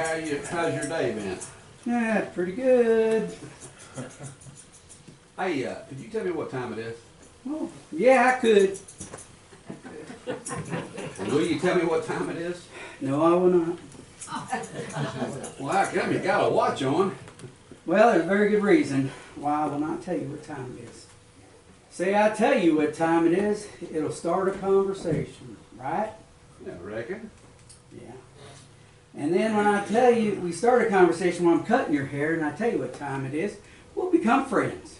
how's your day been? Yeah, pretty good. Hey, could you tell me what time it is? Oh, yeah, I could. Will you tell me what time it is? No, I will not. Well, how come you got a watch on? Well, there's a very good reason why I will not tell you what time it is. Say I tell you what time it is, it'll start a conversation, right? Yeah, I reckon. Yeah. And then when I tell you, we start a conversation when I'm cutting your hair and I tell you what time it is, we'll become friends.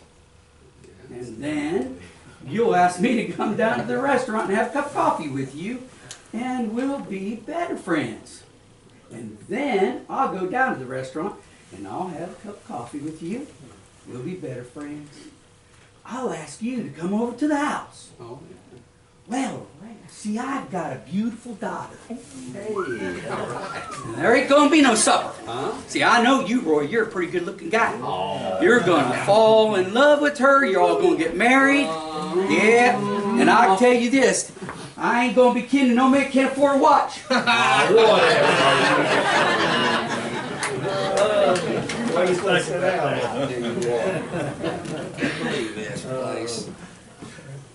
And then you'll ask me to come down to the restaurant and have a cup of coffee with you, and we'll be better friends. And then I'll go down to the restaurant and I'll have a cup of coffee with you. We'll be better friends. I'll ask you to come over to the house. Oh, yeah. Well, see, I've got a beautiful daughter. Hey, all right. And there ain't gonna be no supper. Huh? See, I know you, Roy. You're a pretty good-looking guy. You're gonna fall in love with her. You're all gonna get married. Yeah. And I can tell you this: I ain't gonna be kidding. No man can't afford a watch. Why you supposed to sit down?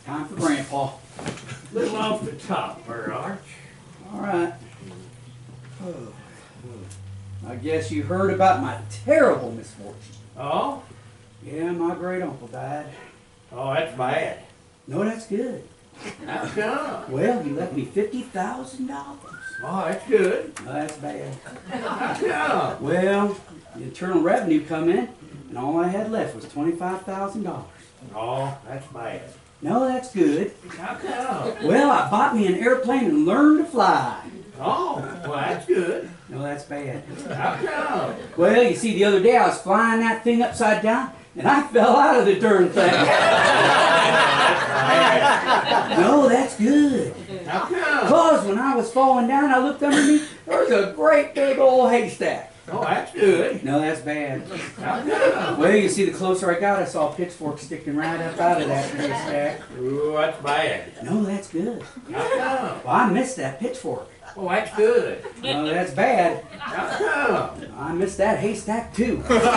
Time for Grandpa. Little off the top there, Arch. All right. Oh. I guess you heard about my terrible misfortune. Oh? Yeah, my great uncle died. Oh, that's bad. No, that's good. How come? Well, he left me $50,000. Oh, that's good. No, that's bad. How come? Well, the Internal Revenue come in, and all I had left was $25,000. Oh, that's bad. No, that's good. How come? Well, I bought me an airplane and learned to fly. Oh, well, that's good. No, that's bad. How come? Well, you see, the other day I was flying that thing upside down, and I fell out of the darn thing. No, that's good. How come? Because when I was falling down, I looked underneath, there was a great big old haystack. Oh, that's good. No, that's bad. How come? Well, you see, the closer I got, I saw a pitchfork sticking right up out of that haystack. Ooh, that's bad. No, that's good. How come? Well, I missed that pitchfork. Oh, that's good. No, that's bad. How come? I missed that haystack too. That's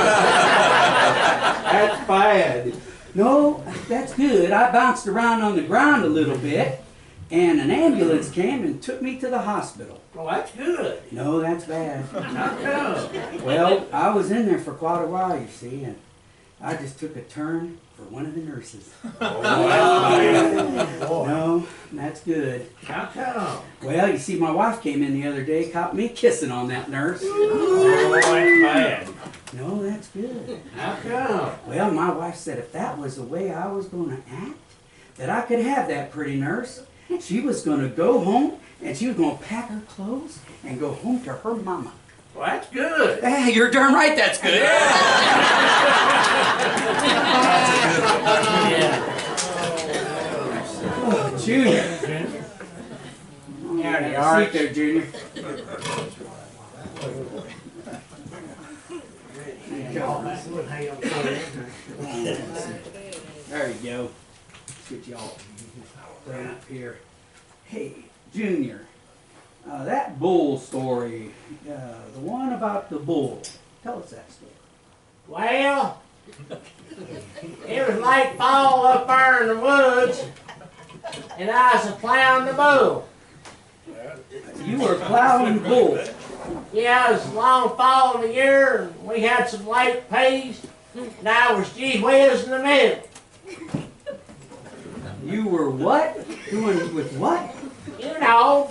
bad. No, that's good. I bounced around on the ground a little bit, and an ambulance came and took me to the hospital. Oh, that's good. No, that's bad. How come? Well, I was in there for quite a while, you see, and I just took a turn for one of the nurses. Oh, that's bad. No, that's good. How come? Well, you see, my wife came in the other day, caught me kissing on that nurse. Oh, that's bad. No, that's good. How come? Well, my wife said if that was the way I was going to act, that I could have that pretty nurse. She was going to go home, and she was going to pack her clothes and go home to her mama. Well, that's good. Hey, you're darn right that's good. Oh, Junior. Howdy, Sit Arch. there, Junior. There you go. Let's get y'all right up here. Hey, Junior, that bull story, the one about the bull, tell us that story. Well, it was late fall up there in the woods, and I was plowing the bull. You were plowing bull. Yeah, it was a long fall in the year, and we had some late peas, and I was gee whiz in the middle. You were what? Doing with what? You know,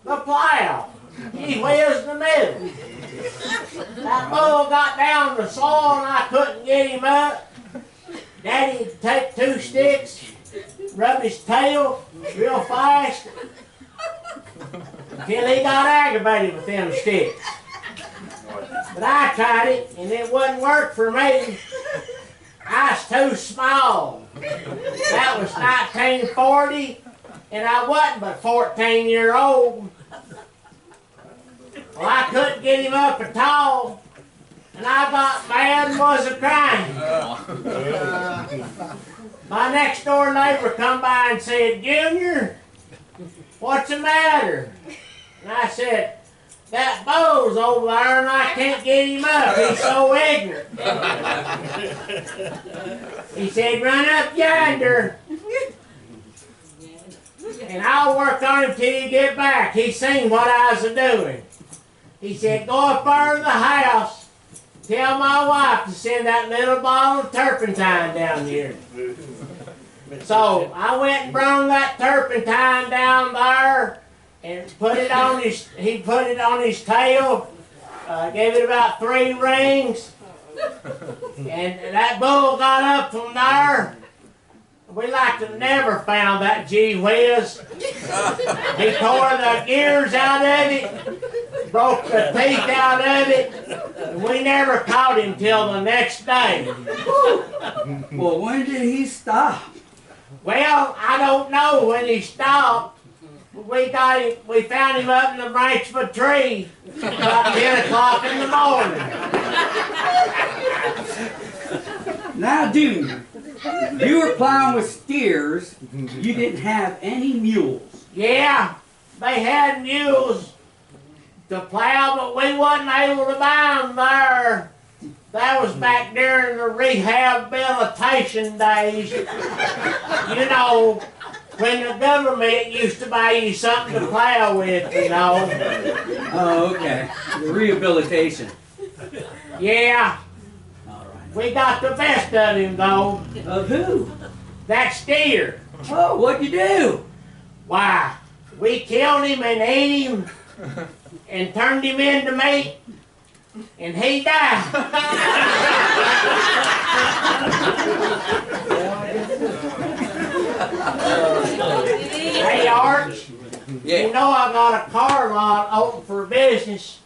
the plow. Gee whiz in the middle. That bull got down the soil and I couldn't get him up. Daddy would take 2 sticks, rub his tail real fast until he got aggravated with them sticks. But I tried it and it wouldn't work for me. I was too small. That was 1940 and I wasn't but 14-year-old. Well, I couldn't get him up at all, and I got mad and was a-crying. My next door neighbor come by and said, "Junior, what's the matter?" And I said, that bull's over there and I can't get him up. He's so ignorant. He said, run up yonder and I'll work on him till you get back. He seen what I was doing. He said, go up there to the house, tell my wife to send that little bottle of turpentine down here. So I went and brought that turpentine down there and put it on he put it on his tail, gave it about 3 rings, and that bull got up from there. We like to never found that gee whiz. He tore the gears out of it, broke the teeth out of it, and we never caught him till the next day. Well, when did he stop? Well, I don't know when he stopped. We found him up in the branch of a tree about 10 o'clock in the morning. Now, Junior, you were plowing with steers. You didn't have any mules. Yeah, they had mules to plow, but we wasn't able to buy them there. That was back during the rehabilitation days. You know, when the government used to buy you something to plow with, you know. Oh, okay. The rehabilitation. Yeah, All right. we got the best of him, though. Of who? That steer. Oh, what'd you do? Why, we killed him and ate him and turned him into meat, and he died. Hey, Arch, you know I got a car lot open for business.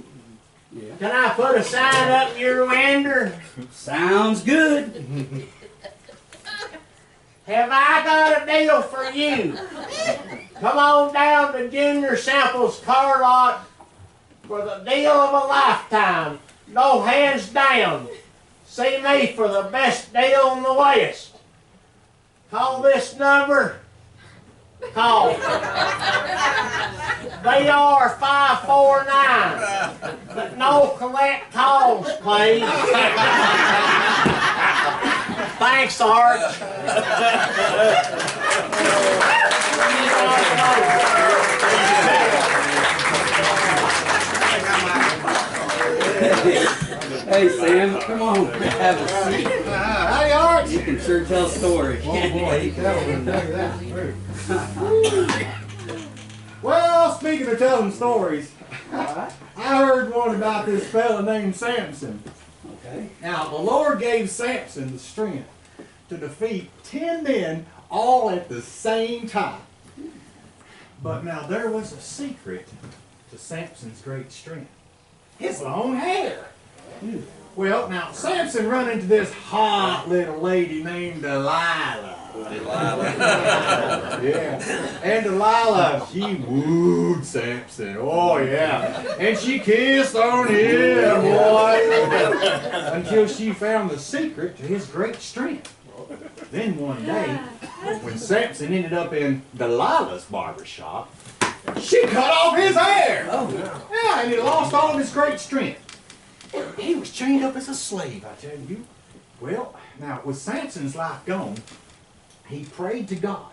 Yeah. Can I put a sign up in your window? Sounds good. Have I got a deal for you? Come on down to Junior Sample's car lot for the deal of a lifetime. No hands down. See me for the best deal in the West. Call this number. Call. They are 549. But no collect calls, please. Thanks, Arch. Hey, Sam, come on, have a seat. Howdy, Arch. You can sure tell stories. Oh boy, he tells me, I'll tell you that. Well, speaking of telling stories, I heard one about this fella named Samson. Okay. Now, the Lord gave Samson the strength to defeat 10 men all at the same time. But now there was a secret to Samson's great strength. His long hair. Well, now Samson run into this hot little lady named Delilah. Yeah. And Delilah, she wooed Samson. Oh yeah. And she kissed on him, boy. Until she found the secret to his great strength. Then one day, when Samson ended up in Delilah's barbershop, she cut off his hair. Oh. Yeah, and he lost all of his great strength. He was chained up as a slave, I tell you. Well, now with Samson's life gone, he prayed to God,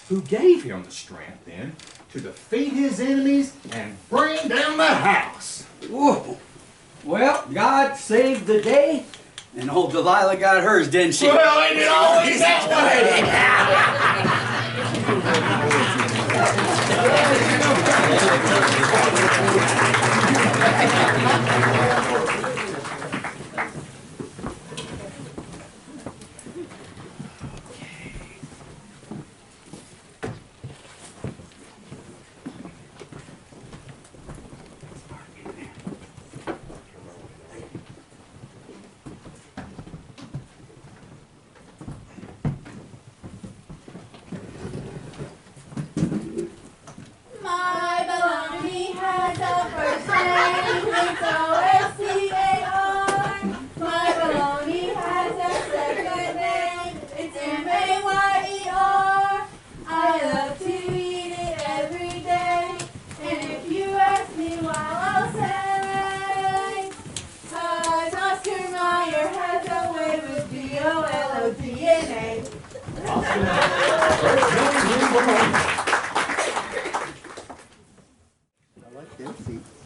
who gave him the strength then to defeat his enemies and bring down the house. Whoa. Well, God saved the day, and old Delilah got hers, didn't she? Well, ain't it always that My baloney has a first name, it's O-S-C-A-R. My baloney has a second name, it's M-A-Y-E-R. I love to eat it every day, and if you ask me why, I'll say I like them seats.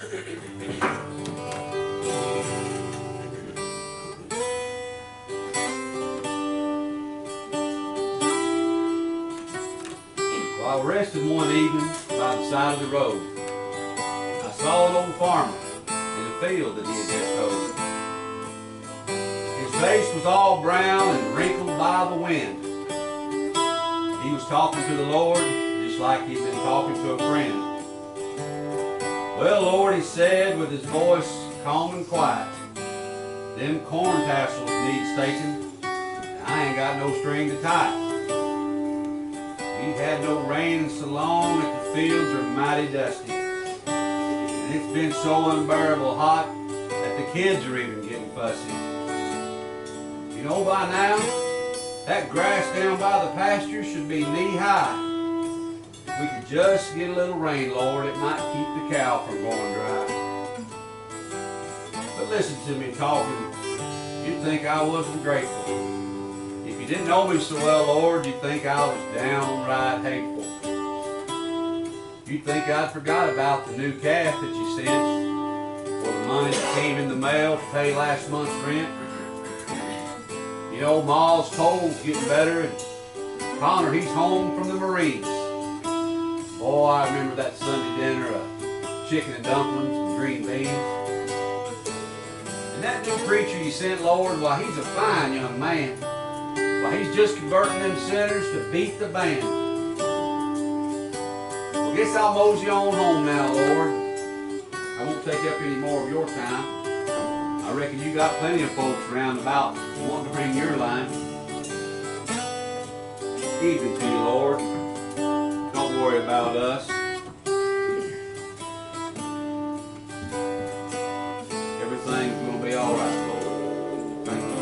While resting one evening by the side of the road, I saw an old farmer in a field that he had just hoed. His face was all brown and wrinkled by the wind. He was talking to the Lord just like he'd been talking to a friend. "Well, Lord," he said with his voice calm and quiet, "them corn tassels need staking, and I ain't got no string to tie it. We had no rain in so long that the fields are mighty dusty. And it's been so unbearable hot that the kids are even getting fussy. You know by now, that grass down by the pasture should be knee-high. If we could just get a little rain, Lord, it might keep the cow from going dry. But listen to me talking, you'd think I wasn't grateful. If you didn't know me so well, Lord, you'd think I was downright hateful. You'd think I'd forgot about the new calf that you sent, or the money that came in the mail to pay last month's rent. You know, Ma's cold's getting better, and Connor, he's home from the Marines. Boy, I remember that Sunday dinner of chicken and dumplings and green beans. And that new preacher you sent, Lord, why, he's a fine young man. Why, he's just converting them sinners to beat the band. Well, guess I'll mosey on home now, Lord. I won't take up any more of your time. I reckon you got plenty of folks round about wanting to bring your line. Evening to you, Lord. Don't worry about us. Everything's going to be all right, Lord. Thank you.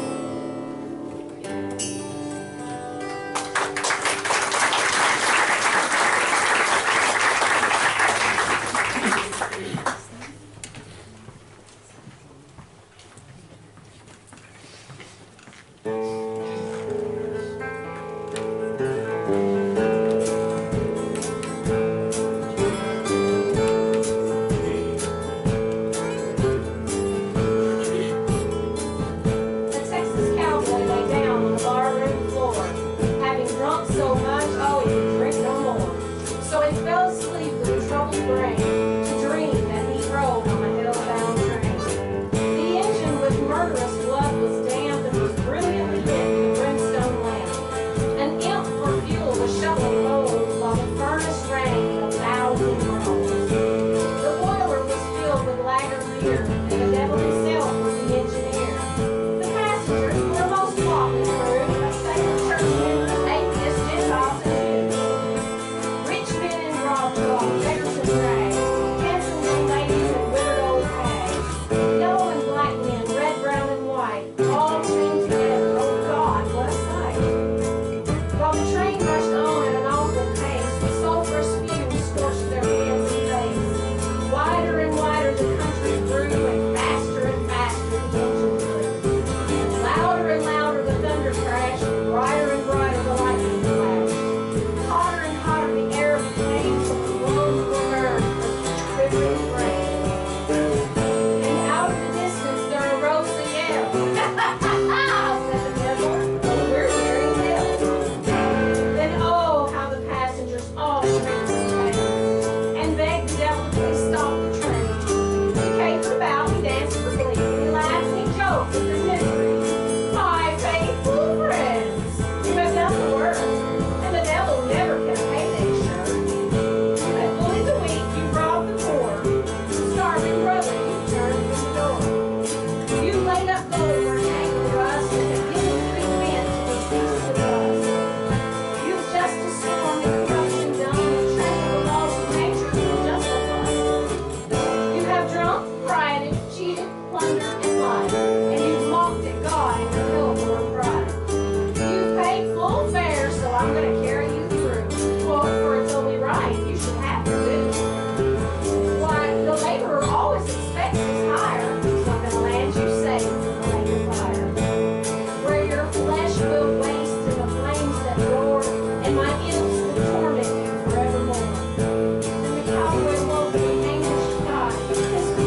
His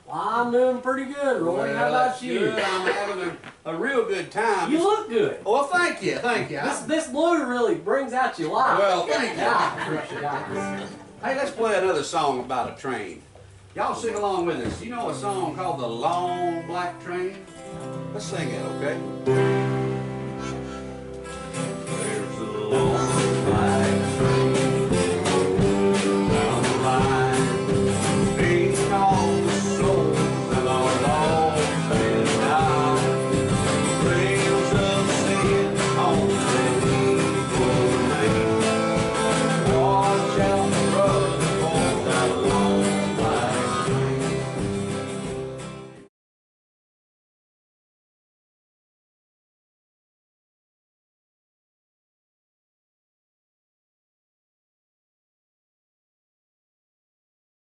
Well, I'm doing pretty good, Roy. How about you? Good. I'm having a real good time. You look good. Well, thank you, thank you. This blue really brings out your life. Well, thank you. Yeah. Hey, let's play another song about a train. Y'all sing along with us. You know a song called The Long Black Train? Let's sing it, okay?